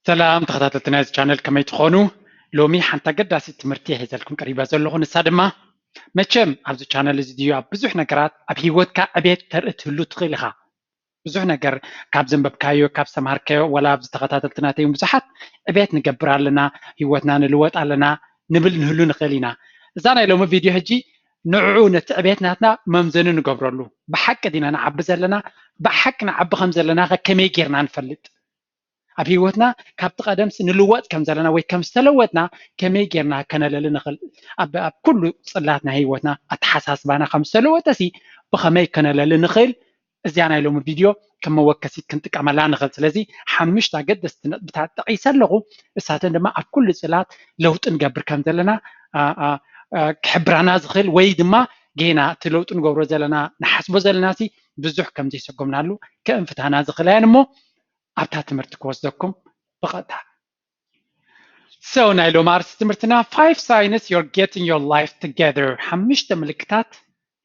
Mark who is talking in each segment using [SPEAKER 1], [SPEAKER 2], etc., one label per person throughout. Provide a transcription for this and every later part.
[SPEAKER 1] سلام تخطيتنا هذا القناة كما تخونوا لومي حنتا قداسي تمرتي هزلكم قريبا زلخون السادمة مچم عبد القناة الفيديو بزح نقرات ابهيوتك ابيت ترئتهلو تخيلها بزح نقر كاب زنببكايو كاب سماركايو ولا بزتخطاتلتنا تيوم بزحات ابيت نقبر لنا هيوتنا نلوط لنا نبل نهلو نخلينا زانا لوم فيديو هجي نعو نتعبيتنا ممزن نقبرلو بحق دينا نعب زلنا بحق نعب خمس لنا كمي غيرنا نفلت ኣብ ሂወትና ካብቲ ቀደም ንልወጥ ከም ዘለና ወይ ከም ዝተለወጥና ከመይ ጌርና ከነለል ንኽእል ኣብ ኩሉ ፅላትና ሂወትና ኣተሓሳስባና ከም ዝተለወጠሲ ብኸመይ ከነለል ንኽእል እዚኣ ናይ ሎሚ ቪድዮ ከም መወከሲት ክንጥቀመላ ንኽእል ስለዚ ሓሙሽተ ኣገደስቲ ነጥብታት ጠቂሰ ኣለኹ እሳተን ድማ ኣብ ኩሉ ፅላት ለውጢ ንገብር ከም ዘለና ክሕብራና ዝኽእል ወይ ድማ ጌና እቲ ለውጢ ንገብሮ ዘለና ንሓስቦ ዘለናሲ ብዙሕ ከም ዘይሰጎምናሉ ከእንፍታና ዝኽእል እየን እሞ أبتها تمرت كوزدكم بقطع. So نايلو مارس تمرتنا 5 signs you're getting your life together. حمش تملكتات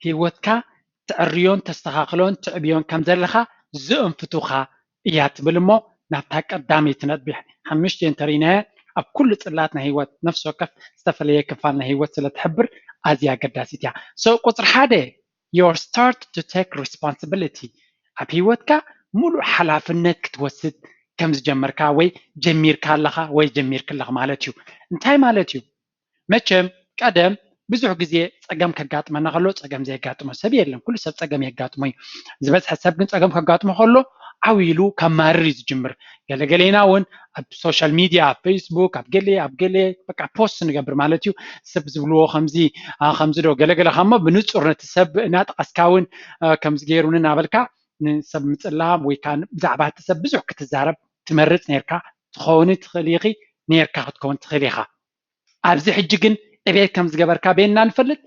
[SPEAKER 1] هيوتكا تعريون تستغاقلون تعبيون كم زلخا زئم فتوخا إيات بلمو نفتاك قدامي تنتبح حمش تنترينها أب كل صلاتنا هيوت نفس وقف استفليه كفالنا هيوت سلا تحبر أزيا قداسيتيا. So قطر حادي you start to take responsibility. أب هيوتكا ሙሉ ሓላፍነት ክትወስድ ከም ዝጀመርካ ወይ ጀሚርካ ኣለኻ ወይ ጀሚርክ ኣለኻ ማለት እዩ እንታይ ማለት እዩ መቸም ቀደም ብዙሕ ግዜ ፀገም ከጋጥመና ከሎ ፀገም ዘየጋጥሞ ሰብ የለን ኩሉ ሰብ ፀገም የጋጥሞ እዩ ዝበዝሐ ሰብ ግን ፀገም ከጋጥሞ ከሎ ዓዊሉ ካብ ማርር እዩ ዝጅምር ገለገሌና እውን ኣብ ሶሻል ሚድያ ኣብ ፌስቡክ ኣብ ገሌ በቃ ፖስት ንገብር ማለት እዩ ሰብ ዝብልዎ ከምዚ ዶ ገለገለ ከሞ ብንፁር ነቲ ሰብ እናጠቐስካ እውን ከምዚ ገይሩኒ እናበልካ نسب متسلام ويكان بزعبات تسب بزح كتزارب تمرت نيركا تخوني تخليخي نيركا تكون تخليخا أبزي حجيجن أبيت كم زجبركا بيننا نفلت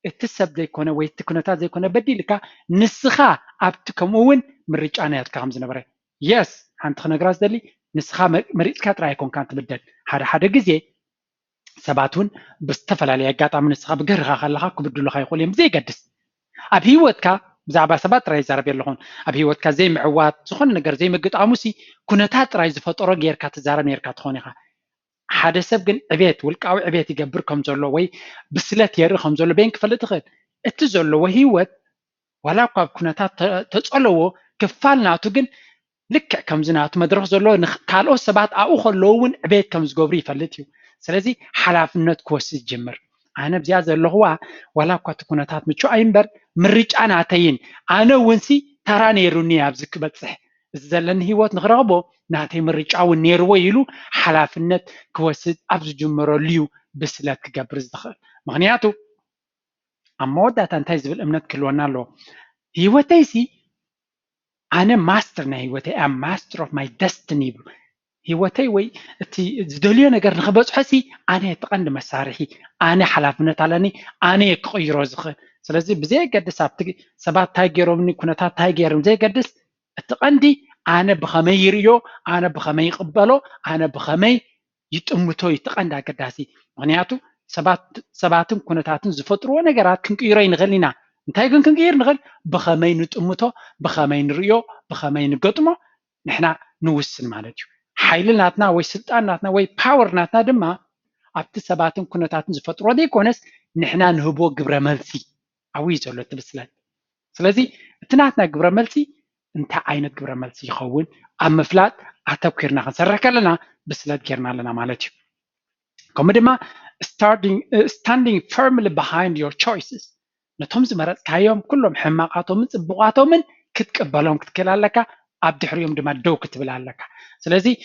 [SPEAKER 1] التسب زي كونه ويتكونتا زي كونه بدي لك نسخة أبتكمون مريج أنا يتكلم زنبرة يس عند خنا جراس دلي نسخة مريج كاترا يكون كانت بدل هذا جزء سبعتون بستفل عليه قاطع من نسخة بجرها خلها كبدلو خيقول يوم زي قدس أبي وتكا بزعبا سبات راي زرب يلهون أبي هوتكا زي معوات سخن نجر زي مجد عموسي كنتات راي زفتورة غيركا تزارن يركا تخونيها حدا سبقن أبيت والكاو أبيت يجبركم زلوا وي بسلات يرخم زلوا بينك فلتخل اتزلوا وهيوت ولا قاب كنتات تسألوا كفالنا تجن لك كم زنات مدرخ زلوا قالوا سبات أو خلون أبيت كم زجبري فلتيو سلزي حلافنات كوس الجمر أنا بزيادة اللي هو ولا قد كنتات متشو أينبر مريج أنا عتين أنا ونسي تراني يروني أبزك بتصح زلن هيوت نغربو نعطي مريج أو نيرو يلو حلافنت كوسد أبز جمرو ليو بسلات كجبرز دخل مغنياتو أما ودا تنتهز بالأمنات كلونا له هيوتيسي أنا ماستر هيوتي I'm master of my destiny هيوتي وي تي زدوليو نجر نخبص حسي أنا يتقن مسارحي أنا حلافنت علاني أنا يقيرو زخل سلازي بزي قدس سبات تايجيرو مني كنتات تايجيرو زي قدس التقندي أنا بخمي ريو أنا بخمي قبلو أنا بخمي يتأمتو يتقند قداسي معناتو سباتم كنتاتن زفترو نجرات كنكيرين نغلينا انتاي كنكير نغل بخمي نتأمتو بخمي نريو بخمي نقطمو نحنا نوصل مالتيو حيلناتنا وي سلطاناتنا وي باورناتنا دما أبت سباتم كنتاتن زفترو دي كونس نحنا نهبو قبر ملسي عويز ولا تبسلات سلازي تناتنا قبر ملسي انت عينت قبر ملسي يخون أما فلات أتبكرنا خسرك لنا بسلات كيرنا لنا مالتي كمدما standing firmly behind your choices نتهم زمرت كايوم كلهم حماقاتهم من صبغاتهم من كتقبلهم كتكلالك عبد حريم دما دو كتبلالك سلازي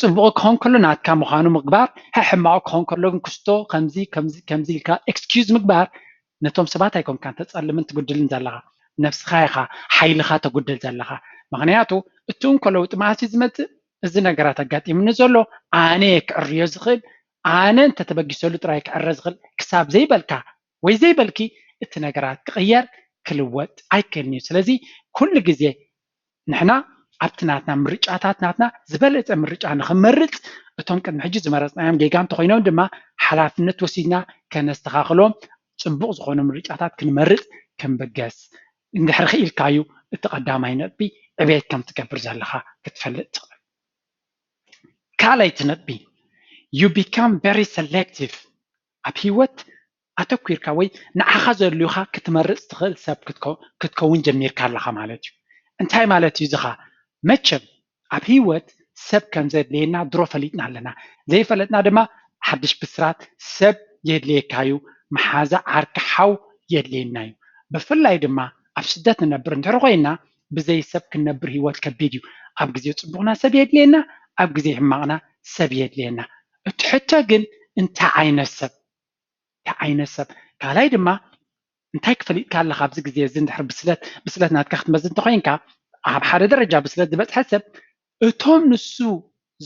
[SPEAKER 1] ጽቡቕ ክኾን ከሎ ናትካ ምዃኑ ምግባር ሕማቕ ክኾን ከሎ ግን ክስቶ ከምዚ ኢልካ ኤክስኪውዝ ምግባር ነቶም ሰባት ኣይኮንካ ተፀልምን ትጉድልን ዘለኻ ነፍስኻ ኢኻ ሓይልኻ ተጉድል ዘለኻ ምክንያቱ እቲ እንከሎ ጥማሲ ዝመፅእ እዚ ነገራት ኣጋጢሙኒ ዘሎ ኣነ ክዕርዮ ዝኽእል ኣነ እንተተበጊሰሉ ጥራይ ክዕረ ዝኽእል ክሳብ ዘይበልካ ወይ ዘይበልኪ እቲ ነገራት ክቕየር ክልወጥ ኣይክእልኒ ስለዚ ኩሉ ግዜ ንሕና ኣብትናትና ምርጫታት ናትና ዝበለፀ ምርጫ ንኽመርፅ እቶም ቅድሚ ሕጂ ዝመረፅናዮም ጌጋን ተኾይኖም ድማ ሓላፍነት ወሲድና ከነስተኻኽሎም ፅቡቕ ዝኾኑ ምርጫታት ክንመርፅ ክንብገስ እንድሕር ክኢልካዩ እቲ ቀዳማይ ነጥቢ ዕብየት ከም ትገብር ዘለኻ ክትፈልጥ ትኽእል كالي تنبي you become very selective ኣብ ሂወት ኣተኲርካ ወይ ንዓኻ ዘድልዩኻ ክትመርፅ ትኽእል ሰብ ክትከውን ጀሚርካ ኣለኻ ማለት እዩ እንታይ ማለት እዩ ዝኻ መቸም ኣብ ሂወት ሰብ ከም ዘድልየና ድሮ ፈሊጥና ኣለና ዘይፈለጥና ድማ ሓድሽ ብስራት ሰብ የድልየካ እዩ መሓዛ ዓርኪ ሓው የድልየና እዩ ብፍላይ ድማ ኣብ ስደት ንነብር እንድሕር ኮይና ብዘይ ሰብ ክነብር ሂወት ከቢድ እዩ ኣብ ግዜ ፅቡቕና ሰብ የድልየና ኣብ ግዜ ሕማቕና ሰብ የድልየና እቲ ሕቶ ግን እንታይ ዓይነት ሰብ ካልኣይ ድማ እንታይ ክፈሊጥካ ኣለካ ኣብዚ ግዜ እዚ እንድሕር ብስለት ናትካ ክትመዝን እንተኮይንካ ኣብ ሓደ ደረጃ ብስለት ዝበፅሐ ሰብ እቶም ንሱ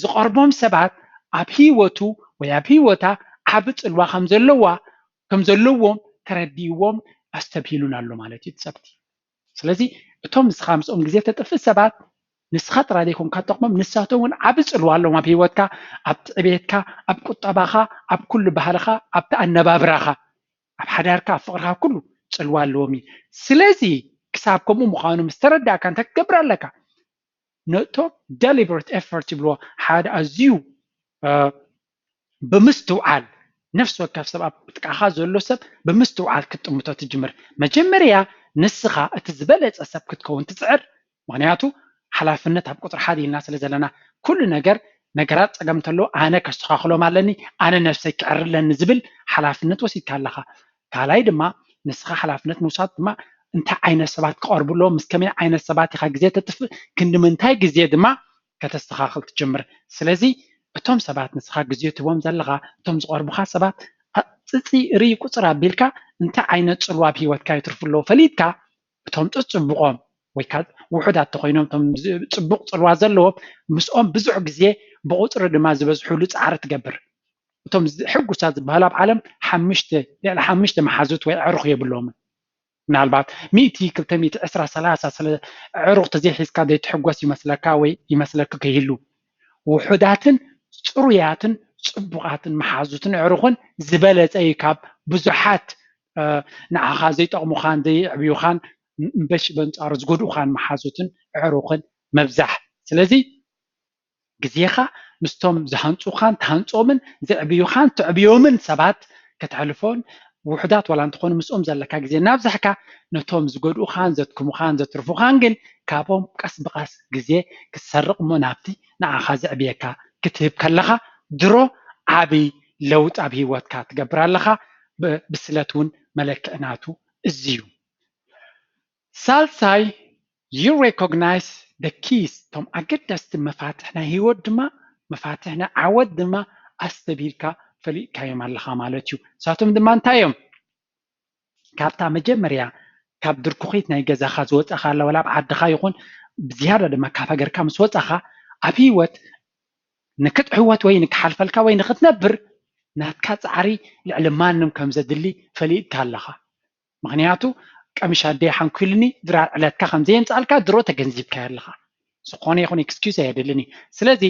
[SPEAKER 1] ዝቐርቦም ሰባት ኣብ ሂወቱ ወይ ኣብ ሂወታ ዓብ ፅልዋ ከም ዘለዎም ተረዲእዎም ኣስተብሂሉን ኣሎ ማለት እዩ ሰብቲ ስለዚ እቶም ንስኻ ምስኦም ግዜ ተጥፍእ ሰባት ንስኻ ጥራይ ዘይኮንካ ጥቕሞም ንሳቶም እውን ዓብ ፅልዋ ኣለዎም ኣብ ሂወትካ ኣብ ዕቤትካ ኣብ ቁጠባኻ ኣብ ኩሉ ባህልኻ ኣብ ኣነባብራኻ ኣብ ሓዳርካ ኣብ ፍቕርካ ኩሉ ፅልዋ ኣለዎም እዩ ስለዚ ክሳብ ከምኡ ምዃኑ ምስ ተረዳእካ እንታይ ክትገብር ኣለካ ነቶም deliberate effort ይብልዎ ሓደ ኣዝዩ ብምስትውዓል ነፍሲ ወከፍ ሰብ ኣብ ጥቃኻ ዘሎ ሰብ ብምስትውዓል ክትጥምቶ ትጅምር መጀመርያ ንስኻ እቲ ዝበለፀ ሰብ ክትከውን ትፅዕር ምክንያቱ ሓላፍነት ኣብ ቁጥሪ ሓደ ኢልና ስለ ዘለና ኩሉ ነገራት ፀገም እንተሎ ኣነ ከስተኻኽሎም ኣለኒ ኣነ ነፍሰይ ክዕርለኒ ዝብል ሓላፍነት ወሲድካ ኣለኻ ካልኣይ ድማ ንስኻ ሓላፍነት ምውሳድ ድማ እንታይ ዓይነት ሰባት ክቐርብሎም ምስ ከመይ ዓይነት ሰባት ኢኻ ግዜ ተጥፍእ ክንዲ ምንታይ ግዜ ድማ ከተስተኻኽል ትጀምር ስለዚ እቶም ሰባት ንስኻ ግዜ ትቦም ዘለኻ እቶም ዝቐርቡኻ ሰባት ፅፂ ርኢ ቁፅር ኣቢልካ እንታይ ዓይነት ፅልዋ ኣብ ሂወትካ ይትርፍሎ ፈሊጥካ እቶም ፅቡቆም ወይ ከዓ ውሑዳት ተኮይኖም እቶም ፅቡቅ ፅልዋ ዘለዎም ምስኦም ብዙሕ ግዜ ብቁፅሪ ድማ ዝበዝሕሉ ፃዕሪ ትገብር እቶም ሕጉሳት ዝበሃሉ ኣብ ዓለም ልዕሊ 5 መሓዙት ወይ ኣዕሩኽ የብሎምን ምናልባት 100 200 20 30 ዕሩኽ ተዘይሒዝካ ዘይትሕጎስ ይመስለካ ወይ ይመስለካ ከይህሉ ውሑዳትን ፅሩያትን ፅቡቃትን መሓዙትን ዕሩኽን ዝበለፀ እዩ ካብ ብዙሓት ንዓኻ ዘይጠቕሙኻን ዘይዕብዩኻን በሽ በንፃሩ ዝጎድኡኻን መሓዙትን ዕሩኽን መብዛሕ ስለዚ ግዜኻ ምስቶም ዝሃንፁኻን ተሃንፆምን ዘዕብዩኻን ትዕብዮምን ሰባት ከተሕልፎን ውሑዳት ዋላ እንትኾኑ ምስኦም ዘለካ ግዜ ናብዛሕካ ነቶም ዝጎድኡኻን ዘትክሙኻን ዘትርፉኻን ግን ካብኦም ቀስ ብቐስ ግዜ ክትሰርቕ ሞ ናብቲ ንዓኻ ዘዕብየካ ክትህብ ከለኻ ድሮ ዓብይ ለውጢ ኣብ ሂወትካ ትገብር ኣለኻ ብስለት እውን መለክዕናቱ እዚ እዩ ሳልሳይ you recognize the keys ቶም ኣገደስቲ መፋትሕ ናይ ሂወት ድማ መፋትሕ ናይ ዓወት ድማ ኣስተቢልካ ፈሊጥካዮም ኣለኻ ማለት እዩ ንሳቶም ድማ እንታይ እዮም ካብታ መጀመርያ ካብ ድርኩኺት ናይ ገዛኻ ዝወፀኻ ኣለወላ ኣብ ዓድኻ ይኹን ብዝያዳ ድማ ካብ ሃገርካ ምስ ወፀኻ ኣብ ሂወት ንክትዕወት ወይ ንክሓልፈልካ ወይ ንክትነብር ናትካ ፃዕሪ ልዕሊ ማንም ከም ዘድሊ ፈሊጥካ ኣለኻ ምክንያቱ ቀምሻ ደይ ሓንኩልኒ ድራር ዕለትካ ከም ዘየምፃልካ ድሮ ተገንዚብካ ኣለኻ ዝኾነ ይኹን ኤክስኪውዝ ኣየድልኒ ስለዚ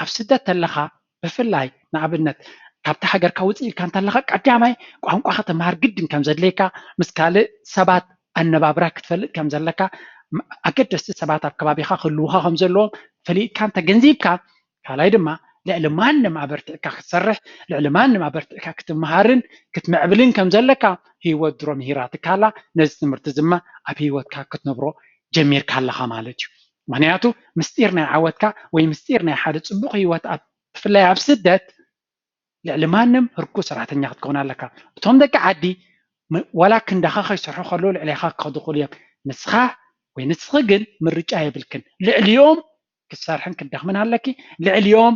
[SPEAKER 1] ኣብ ስደት ተለኻ ብፍላይ ንኣብነት ካብቲ ሃገርካ ውፅእ ኢልካ እንተለኻ ቀዳማይ ቋንቋ ከተምሃር ግድን ከም ዘድልየካ ምስ ካልእ ሰባት ኣነባብራ ክትፈልጥ ከም ዘለካ ኣገደስቲ ሰባት ኣብ ከባቢኻ ክህልውካ ከም ዘለዎም ፈሊጥካ ተገንዚብካ ካልኣይ ድማ ልዕሊ ማንም ኣበርቲዕካ ክትሰርሕ ልዕሊ ማንም ኣበርቲዕካ ክትመሃርን ክትምዕብልን ከም ዘለካ ሂወት ድሮ ምሂራትካ ኣላ ነዚ ትምህርቲ ድማ ኣብ ሂወትካ ክትነብሮ ጀሚርካ ኣለኻ ማለት እዩ ምክንያቱ ምስጢር ናይ ዓወትካ ወይ ምስጢር ናይ ሓደ ፅቡቅ ሂወት ብፍላይ ኣብ ስደት ልዕሊ ማንም ህርኩ ሰራሕተኛ ክትከውን ኣለካ እቶም ደቂ ዓዲ ዋላ ክንዳኻ ከይሰርሑ ከለዉ ልዕሊኻ ክኸዱ ይኽእሉ እዮም ንስኻ ወይ ንስኺ ግን ምርጫ የብልክን ልዕሊኦም ክትሰርሕን ክትደኽምን ኣለኪ ልዕሊኦም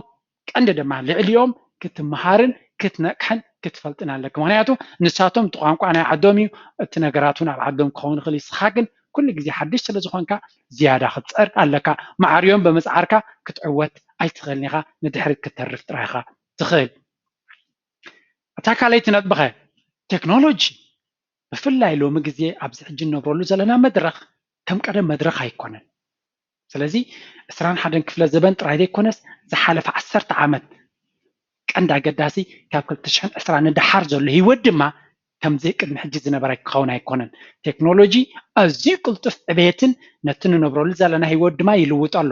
[SPEAKER 1] ቀንዲ ድማ ልዕሊኦም ክትመሃርን ክትነቅሕን ክትፈልጥን ኣለኪ ምክንያቱ ንሳቶም እቲ ቋንቋ ናይ ዓዶም እዩ እቲ ነገራት እውን ኣብ ዓዶም ክኸውን ይኽእል እዩ ንስኻ ግን ኩሉ ግዜ ሓድሽ ስለ ዝኾንካ ዝያዳ ክትፀር ኣለካ ማዕርዮም በመፅዓርካ ክትዕወት ኣይትኽእልን ኢኻ ንድሕሪት ክትተርፍ ጥራይኻ ትኽእል እታ ካልአይቲ ነጥብኸ ቴክኖሎጂ ብፍላይ ሎሚ ግዜ ኣብዚ ሕጂ እንነብረሉ ዘለና መድረኽ ከም ቀደም መድረኽ ኣይኮነን ስለዚ 21 ክፍለ ዘበን ጥራይ ዘይኮነስ ዝሓለፈ 10 ዓመት ቀንዲ ኣገዳሲ ካብ 2020 ንድሓር ዘሎ ሂወት ድማ ከምዚ ቅድሚ ሕጂ ዝነበረ ክኸውን ኣይኮነን ቴክኖሎጂ ኣዝዩ ቅልጡፍ ዕብየትን ነቲ ንነብረሉ ዘለና ሂወት ድማ ይልውጥ ኣሎ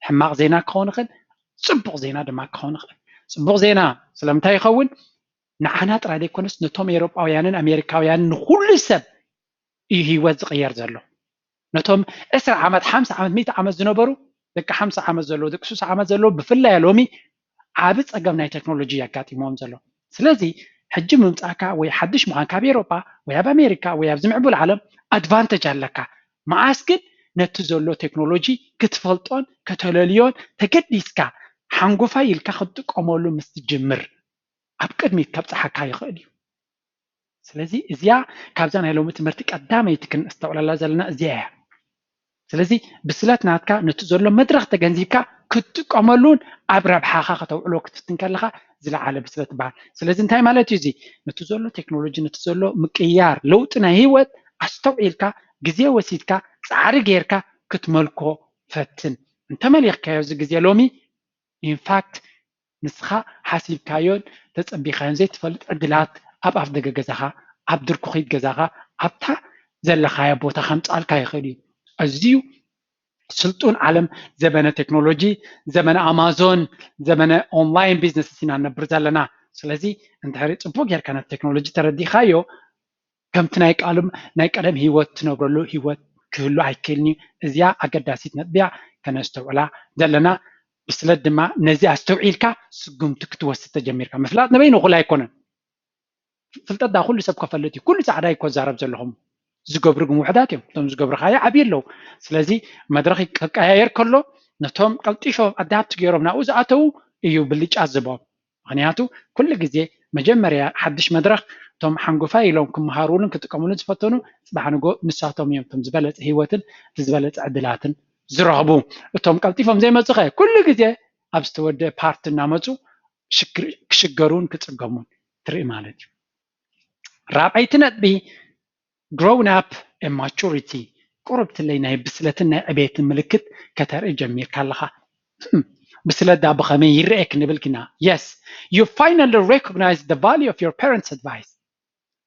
[SPEAKER 1] ሕማቕ ዜና ክኸውን ይኽእል صبغ زينا دما كون صبغ زينا سلامتاي يخون نحنا ترى دي كونس نتوم أوروباويان أمريكاويان كل سب هيوت غير زلو نتوم 10 عامات 5 عامات 100 عامات زنبرو دك 5 عامات زلو دك 6 عامات زلو بفلا يلومي عابت أقام ناي تكنولوجيا كاتيمون زلو سلازي حجم ممتاكا ويحدش مهانكا بأوروبا ويا بأمريكا ويا بزمعبو العالم أدفانتج عليك معاسكن نتزلو تكنولوجي كتفلطون كتلاليون تكديسكا حنقوفا يلكا خدك أمولو مستجمر أبقد ميت كابت حكاية خالي سلازي إزياء كابزان هلو متمرتك أدامي تكن استوعلا لازلنا إزياء سلازي بسلات ناتكا نتزلو مدرخ تجنزيكا كتك أمولون أبرب حاخا خطوعلو كتفتنكا لخا زلا على بسلات بعض سلازي انتاي مالتي زي نتزلو تكنولوجي نتزلو مكيار لوتنا هيوت أستوعلكا جزيا وسيدكا صعري غيركا كتملكو فتن انت مليخ كايوز جزيا لومي in fact نسخة حاسب كايون تتصبيخان زي تفلت عدلات أب أفدق جزاها أب دركوخيت جزاها أبتا زل خايا بوتا خمس الكاي خلي أزيو سلطون عالم زمن تكنولوجي زمن أمازون زمن أونلاين بيزنس سينا نبرزالنا سلازي انت هريت بوغ يركان التكنولوجي تردي خايو كم تنايك عالم نايك عالم هيوت تنبرلو هيوت كله عيكلني إزيا أقداسيت نتبيع كنستوعلا زلنا بسلات دما نزي استوعيلكا سقم تكتوس تجميركا مفلات نبين وغلا يكونن فلتت دا كل سب كفلتي كل سعدا يكون زارب زلهم زغبرغم وحداتهم تم زغبر خايا عبيلو سلازي مدرخ كاير كله نتوم قلطيشو ادابت غيرهم ناوز اتو ايو بليچ ازبو مخنياتو كل غزي مجمريا حدش مدرخ توم حنغفا يلوم كمهارولن كتقمون تفتنو صباحنغو نساتهم يوم زبلت هيوتن زبلت عدلاتن زرهبو اتوم قلطيفهم زي ما صخه كل غزي ابستود بارت نامصو شكرون كتصقمون تري مالتي رابعيت نتبي grown up and maturity قربت لينا بسلتنا أبيت الملكت كتر جميل كلها بسلت دا بخمي يرأيك نبلكنا yes you finally recognize the value of your parents' advice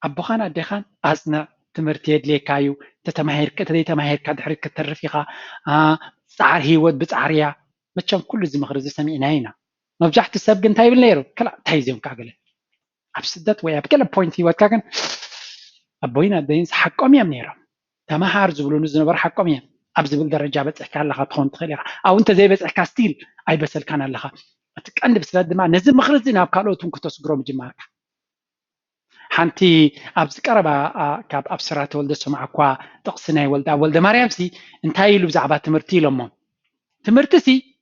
[SPEAKER 1] أبوخانا دخان أزنا تمرتيد ليكايو تتماهير كدحرك كترفيقا سعر هيود بسعريا ما تشام كل زي مخرز سمينا هنا نبجحت السبق انتاي بالليرو كلا تايزيون كاقله أبسدت ويا بكلا بوينت هيود كاقن أبوينا دينس حقهم يمنيرا تما هارز بلو نزنبر حقهم يم أبز بالدرجة بتحكي لها تخون تخليها أو أنت زي بتحكي ستيل أي بس كان لها أتكلم بس لد ما نزل مخرجنا بقالو تنكتوس جروم جماعة حنتي أبز كربا كاب أبصرات ولد سمع قوا تقصناي ولد مريم سي انتهي له زعبات تمرتي لهم تمرتسي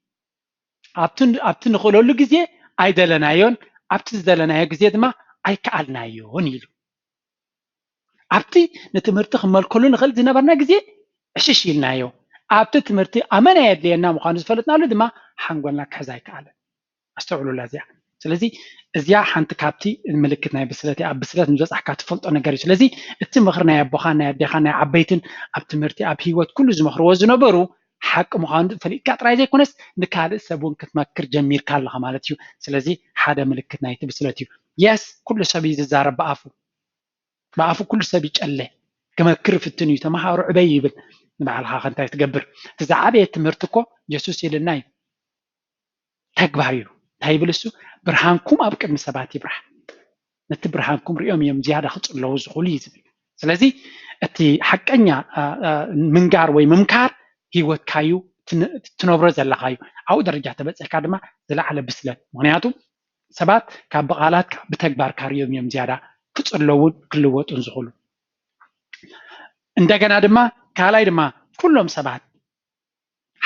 [SPEAKER 1] أبتن نقولوا له جزية أيدلنايون أبتزدلنايو جزية دما أي كألنايون يلو أبتي نتمرت خمال كلون غلط زنبرنا جزي عشش يلنايو أبتي تمرتي أمانة يدلينا مخانز فلتنا له دما حنقولنا كحزاي كعلا أستوعلوا لازيا سلازي إزيا حنت كابتي الملكتنا بسلاتي أب بسلات نجاز أحكات فلت أنا جاري سلازي التمخرنا يا بخانا يا دخانا يا عبيتن أبتمرتي أب هيوت كل زمخر وزنبرو حق مخاند فلي كاتراي زي كونس نكال سبون كتمكر جميل كالله مالتيو سلازي حدا ملكتنا يتبسلاتيو يس كل شبي زارب بقافو بقافو كل سبيج الله كما كرف التنيو تمحارو عبيبل نبعلها خانتا تقبر تزعابي يتمرتكو جسوس يلناي تقباريو تايبلسو برهانكم أبقى مساباتي برح نت برهانكم ريوم يوم زيادة خطر اللوز غليز سلازي اتي حقانيا منقار وي ممكار هيوت كايو تنوبرز اللقايو أو درجة تبتس كادما زلا على بسلات مغنياتو سبات كابقالات بتقبار كاريوم يوم زيادة كتصلون كلوت انزغلو እንደገና ድማ ካላይ ድማ ኩሎም ሰባት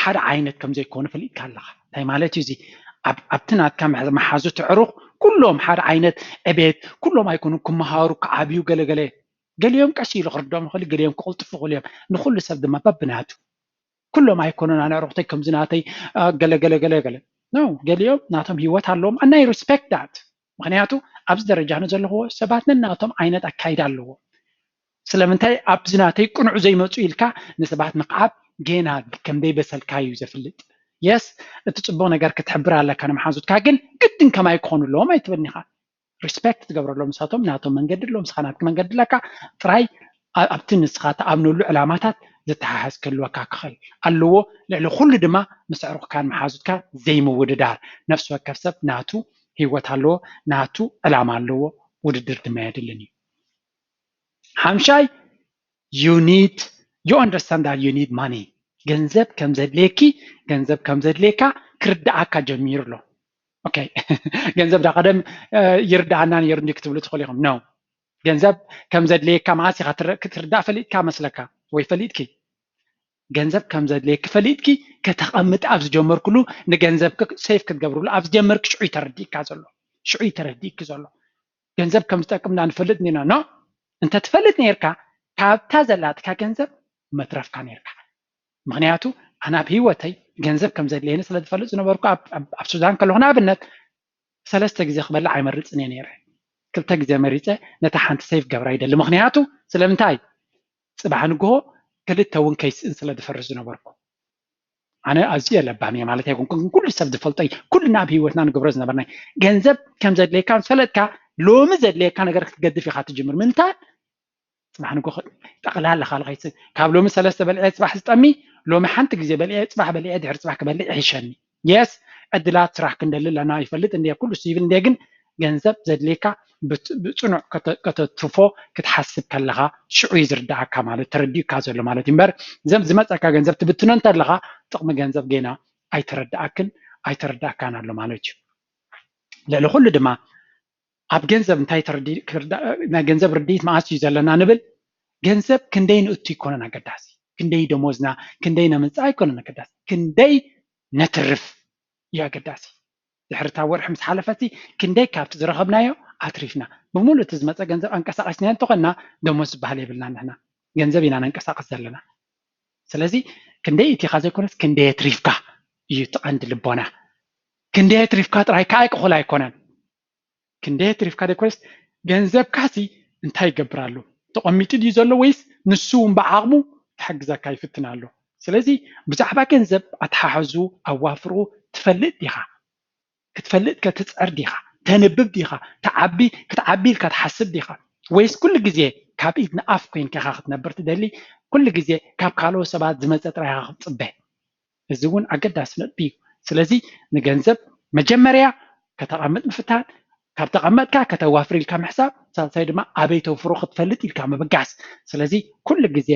[SPEAKER 1] ሓደ ዓይነት ከም ዘይኮነ ፍሊጥ ካለኻ እንታይ ማለት እዩ እዚ ኣብትናት ከም መሓዙ ትዕሩኽ ኩሎም ሓደ ዓይነት ዕቤት ኩሎም ኣይኮኑ ክመሃሩ ክዓብዩ ገለገለ ገሊኦም ቀሲ ኢሉ ክርዶም ይኽእል ገሊኦም ክቕልጥፉ ይኽእሉ እዮም ንኩሉ ሰብ ድማ በብናቱ ኩሎም ኣይኮኑን ኣነ ኣዕሩኽተይ ከምዚ ናተይ ገለገለ ኖ ገሊኦም ናቶም ሂወት ኣለዎም and I respect that ምክንያቱ ኣብዚ ደረጃ ንዘለዎ ሰባት ነናቶም ዓይነት ኣካይዳ ኣለዎ ስለምንታይ ኣብዝናተይ ቁንዑ ዘይመፁ ኢልካ ንሰባት ምቕዓብ ጌና ከምደይ በሰልካዩ ዘፍልጥ የስ እቲ ፅቡቕ ነገር ክትሕብር ኣለካ ንመሓዙትካ ግን ግድን ከማይ ክኾኑለዎም ኣይትበልኒኻ ሪስፔክት ትገብረሎም ንሳቶም ናቶም መንገዲ ኣለዎም ንስኻ ናትክ መንገዲ ኣለካ ጥራይ ኣብቲ ንስኻ ተኣምነሉ ዕላማታት زتحاس كل وكاكخل اللو لعلو كل دما مسعرق كان محازوتك زي موددار نفس وكفسب ناتو هيوت هالو ناتو ألام هالو وددر دما يدلني حمشاي you understand that you need money ገንዘብ ከም ዘድልየኪ ገንዘብ ከም ዘድልየካ ክርዳኣካ ጀሚሩ ሎ ኦኬ ገንዘብ ዳ ቀደም ይርዳኣና ነይሩ እንዲ ክትብሉ ትኽእሉ ኢኹም ኖ ገንዘብ ከም ዘድልየካ መዓስ ኢኻ ክትርዳእ ፈሊጥካ መስለካ ወይ ፈሊጥኪ ገንዘብ ከም ዘድልየኪ ፈሊጥኪ ከተቐምጥ ኣብ ዝጀመርኩሉ ንገንዘብ ሴፍ ክትገብርሉ ኣብ ዝጀመርክ ሽዑ ተረዲእኪ ዘሎ ገንዘብ ከም ዝጠቅምና ንፈልጥ ኒና ኖ እንተ ትፈልጥ ነርካ ካብታ ዘላትካ ገንዘብ መትረፍካ ነርካ ምክንያቱ ኣና ብሂወተይ ገንዘብ ከም ዘድልየኒ ስለ ዝፈልጥ ዝነበርኩ ኣብ ሱዳን ከለኹ ንኣብነት 3 ግዜ ክበልዕ ኣይመርፅን እየ ነይረ 2 ግዜ መሪፀ ነታ ሓንቲ ሴፍ ገብራ ይደሊ ምክንያቱ ስለምንታይ ፅባሕ ንግሆ ክልተ እውን ከይስእን ስለ ዝፈርስ ዝነበርኩ ኣነ ኣዝየ ለባም እየ ማለት ኣይኮንኩን ኩሉ ሰብ ዝፈልጦ ኩልና ኣብ ሂወትና ንገብሮ ዝነበርና ገንዘብ ከም ዘድልየካ ዝፈለጥካ ሎሚ ዘድልየካ ነገር ክትገድፍ ኢኻ ትጅምር ምንታይ ፅባሕ ንግሆ ጠቕላላ ካልኸይስ ካብ ሎሚ 3 በልዐ ፅባሕ ዝጠሚ ሎሚ ሓንቲ ግዜ በልዐ ፅባሕ በልዐ ድሕሪ ፅባሕ ክበልዕ ይሕሸኒ የስ ዕድላት ስራሕ ክንደሊ ኣለና ይፈልጥ እንደ ኩሉ ሲቪል እንደ ግን ገንዘብ ዘድልየካ ብፅኑዕ ከተትርፎ ክትሓስብ ከለኻ ሽዑ ዝርዳእካ ማለት ተረዲእካ ዘሎ ማለት እምበር ዝመፀካ ገንዘብ ትብትኖ እንተለኻ ጥቕሚ ገንዘብ ገና ኣይተረዳእካን ኣሎ ማለት እዩ ልዕሊ ኩሉ ድማ ኣብ ገንዘብ እንታይ ናይ ገንዘብ ርድኢት መዓስ እዩ ዘለና ንብል ገንዘብ ክንደይ ንእቱ ይኮነን ኣገዳሲ ክንደይ ደሞዝና ክንደይ ነምፅእ ኣይኮነን ኣገዳሲ ክንደይ ነትርፍ እዩ ኣገዳሲ ድሕሪ እታ ወርሒ ምስ ሓለፈቲ ክንደይ ካብቲ ዝረኸብናዮ ኣትሪፍና ብሙሉእ እቲ ዝመፀ ገንዘብ ኣንቀሳቐስና እንተኾና ደሞዝ ዝበሃል የብልና ንሕና ገንዘብ ኢና ነንቀሳቐስ ዘለና ስለዚ ክንደይ እቲኻ ዘይኮነስ ክንደይ ኣትሪፍካ እዩ ትቐንዲ ልቦና ክንደይ ኣትሪፍካ ጥራይ ከዓ ይቅኹል ኣይኮነን ክንደይ ኣትሪፍካ ዘይኮነስ ገንዘብካሲ እንታይ ይገብራሉ ተቐሚጡ ድዩ ዘሎ ወይስ ንሱ እውን ብዓቕሙ ክሕግዘካ ይፍትን ኣሎ ስለዚ ብዛዕባ ገንዘብ ኣተሓሕዙ ኣዋፍሩ ትፈልጥ ዲኻ ክትፈልጥ ክትፅዕር ዲኻ ተንብብ ዲኻ ክትዓቢ ኢልካ ትሓስብ ዲኻ ወይስ ኩሉ ግዜ ካብ ኢድ ንኣፍ ኮይንካ ኢኻ ክትነብር ትደሊ ኩሉ ግዜ ካብ ካልኦት ሰባት ዝመፀ ጥራይ ኢኻ ክትፅበ እዚ እውን ኣገዳሲ ነጥቢ እዩ ስለዚ ንገንዘብ መጀመርያ ከተቐምጥ ምፍታን ካብ ተቐመጥካ ከተዋፍር ኢልካ ምሕሳብ ሳልሳይ ድማ ኣበይ ተወፍሮ ክትፈልጥ ኢልካ ምብጋስ ስለዚ ኩሉ ግዜ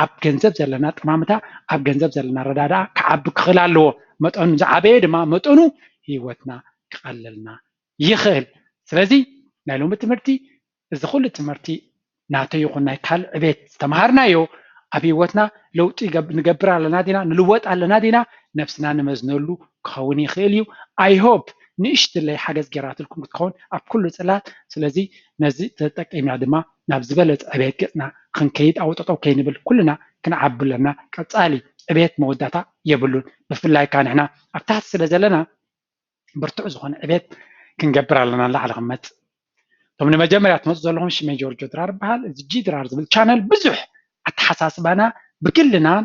[SPEAKER 1] ኣብ ገንዘብ ዘለና ጥማምታ ኣብ ገንዘብ ዘለና ረዳድኣ ክዓቢ ክኽእል ኣለዎ መጠኑ ዝዓበየ ድማ መጠኑ ሂወትና ክቐልልና ይኽእል ስለዚ ናይ ሎሚ ትምህርቲ እዚ ኩሉ ትምህርቲ ናተ ይኹን ናይ ካልእ ዕቤት ዝተምሃርናዮ ኣብ ሂወትና ለውጢ ንገብር ኣለና ዲና ንልወጥ ኣለና ዲና ነፍስና ንመዝነሉ ክኸውን ይኽእል እዩ ኣይሆፕ ንእሽትለይ ሓገዝ ጌራትልኩም ክትኸውን ኣብ ኩሉ ፅላት ስለዚ ነዚ ተጠቂምና ድማ ናብ ዝበለፀ ዕቤት ገፅና ክንከይድ ኣውጠጠው ከይንብል ኩልና ክንዓቢ ኣለና ቀፃሊ ዕቤት መወዳእታ የብሉን ብፍላይ ከዓ ንሕና ኣብ ታሕቲ ስለ ዘለና ብርቱዕ ዝኾነ ዕቤት ክንገብር ኣለና ላዕሊ ክመፅእ እቶም ንመጀመርያ ትመፁ ዘለኹም ሽመይ ጆርጆ ድራር ይበሃል እዚ ጂ ድራር ዝብል ቻነል ብዙሕ ኣተሓሳስባና ብግልናን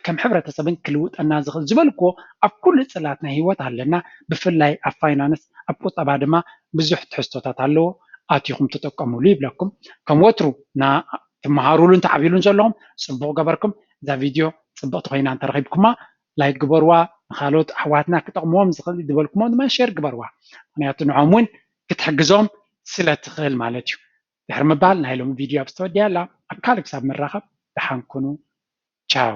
[SPEAKER 1] ከም ሕብረተሰብን ክልውጠና ዝኽእል ዝበልክዎ ኣብ ኩሉ ፅላት ናይ ሂወት ኣለና ብፍላይ ኣብ ፋይናንስ ኣብ ቁጠባ ድማ ብዙሕ ትሕዝቶታት ኣለዎ ኣትይኹም ተጠቀሙሉ ይብለኩም ከም ወትሩ ትመሃሩሉን ተዓቢሉን ዘለኹም ፅቡቅ ገበርኩም እዛ ቪድዮ ፅብቕቲ ኮይና እንተረኺብኩማ ላይክ ግበርዋ ንካልኦት ኣሕዋትና ክጠቕምዎም ዝኽእል ዝበልኩሞ ድማ ሼር ግበርዋ ምክንያቱ ንዖም እውን ክትሕግዞም ስለ ትኽእል ማለት እዩ ድሕሪ ምባል ናይ ሎሚ ቪድዮ ኣብ ዝተወድያ ኣላ ኣብ ካልእ ክሳብ ምራኸብ ደሓን ኩኑ ቻው